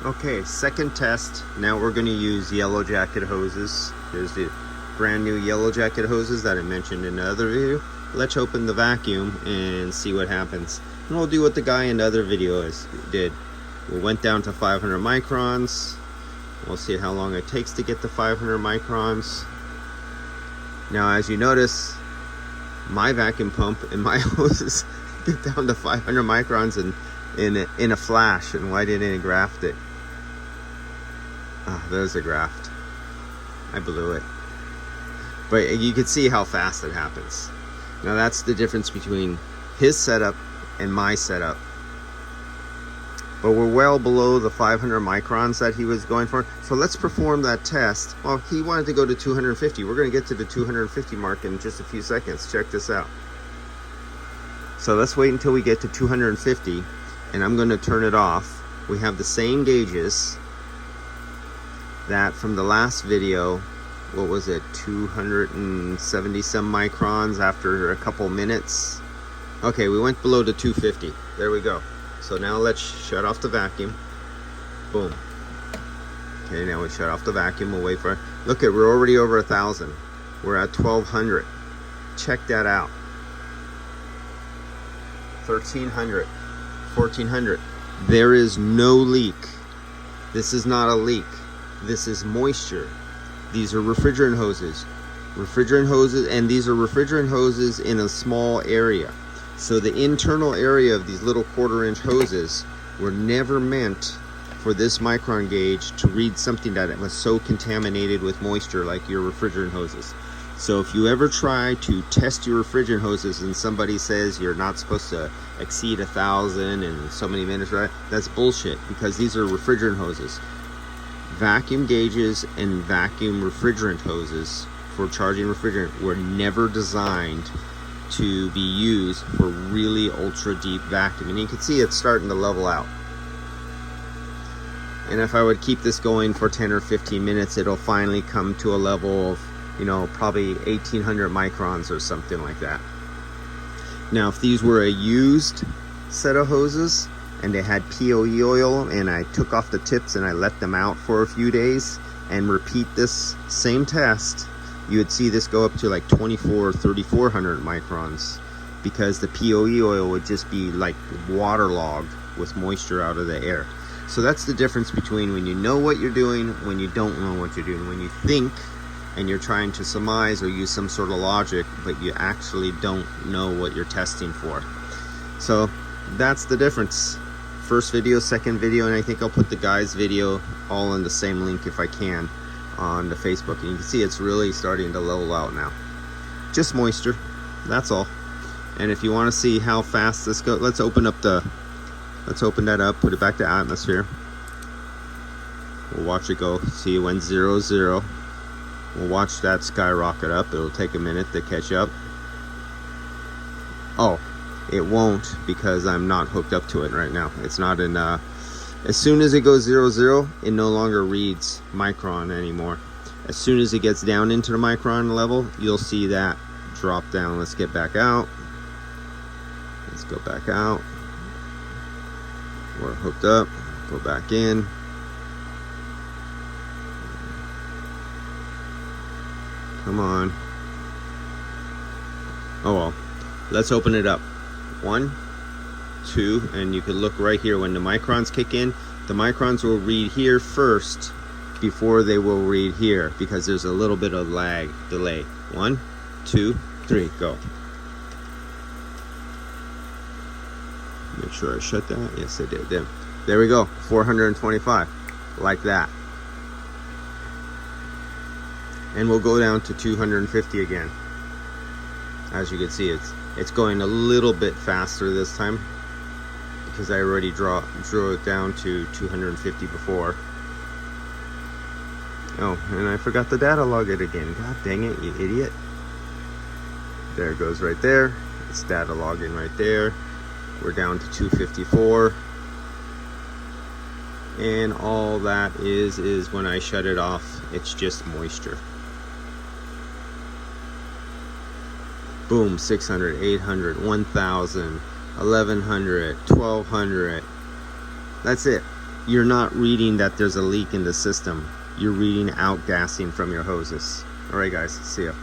Okay, second test. Now we're going to use yellow jacket hoses. Here's the brand new yellow jacket hoses that I mentioned in the other video. Let's open the vacuum and see what happens. And we'll do what the guy in the other video did. We went down to 500 microns. We'll see how long it takes to get to 500 microns. Now, as you notice, my vacuum pump and my hoses get down to 500 microns in a flash. And why didn't it graft it? There's a graft. I blew it. But you can see how fast it happens. Now that's the difference between his setup and my setup. But we're well below the 500 microns that he was going for. So let's perform that test. Well, he wanted to go to 250. We're going to get to the 250 mark in just a few seconds. Check this out. So let's wait until we get to 250, and I'm going to turn it off. We have the same gauges that from the last video. What was it, 270 some microns after a couple minutes. Okay, we went below the 250. There we go. So now let's shut off the vacuum. Boom. Okay, now we shut off the vacuum. We'll wait for it. Look at, we're already over 1,000. We're at 1,200. Check that out. 1,300, 1,400. There is no leak. This is not a leak. This is moisture. These are refrigerant hoses. Refrigerant hoses, and these are refrigerant hoses in a small area. So the internal area of these little 1/4-inch hoses were never meant for this micron gauge to read something that was so contaminated with moisture like your refrigerant hoses. So if you ever try to test your refrigerant hoses and somebody says you're not supposed to exceed 1,000 in so many minutes, right? That's bullshit, because these are refrigerant hoses. Vacuum gauges and vacuum refrigerant hoses for charging refrigerant were never designed to be used for really ultra deep vacuum. And you can see it's starting to level out. And if I would keep this going for 10 or 15 minutes, it'll finally come to a level of, you know, probably 1,800 microns or something like that. Now, if these were a used set of hoses and they had POE oil and I took off the tips and I let them out for a few days and repeat this same test, you would see this go up to like 2,400 or 3,400 microns, because the POE oil would just be like waterlogged with moisture out of the air. So that's the difference between when you know what you're doing, when you don't know what you're doing. When you think and you're trying to surmise or use some sort of logic, but you actually don't know what you're testing for. So that's the difference. First video, second video, and I think I'll put the guy's video all in the same link if I can on the Facebook. And you can see it's really starting to level out now. Just moisture, that's all. And if you want to see how fast this goes, let's open that up, put it back to atmosphere. We'll watch it go. See, it went 0, 0. We'll watch that skyrocket up. It'll take a minute to catch up. Oh, it won't, because I'm not hooked up to it right now. It's not in as soon as it goes 0, 0, it no longer reads micron anymore. As soon as it gets down into the micron level, you'll see that drop down. Let's get back out. Let's go back out. We're hooked up. Go back in. Come on. Oh well. Let's open it up. 1, 2, and you can look right here when the microns kick in. The microns will read here first before they will read here, because there's a little bit of delay. 1, 2, 3, go. Make sure I shut that. Yes, I did. There we go. 425, like that. And we'll go down to 250 again. As you can see, it's going a little bit faster this time, because I already drew it down to 250 before. Oh, and I forgot to data log it again. God dang it, you idiot. There it goes right there. It's data logging right there. We're down to 254. And all that is when I shut it off, it's just moisture. Boom, 600, 800, 1,000, 1,100, 1,200. That's it. you're not reading that there's a leak in the system. You're reading outgassing from your hoses. All right, guys, see ya.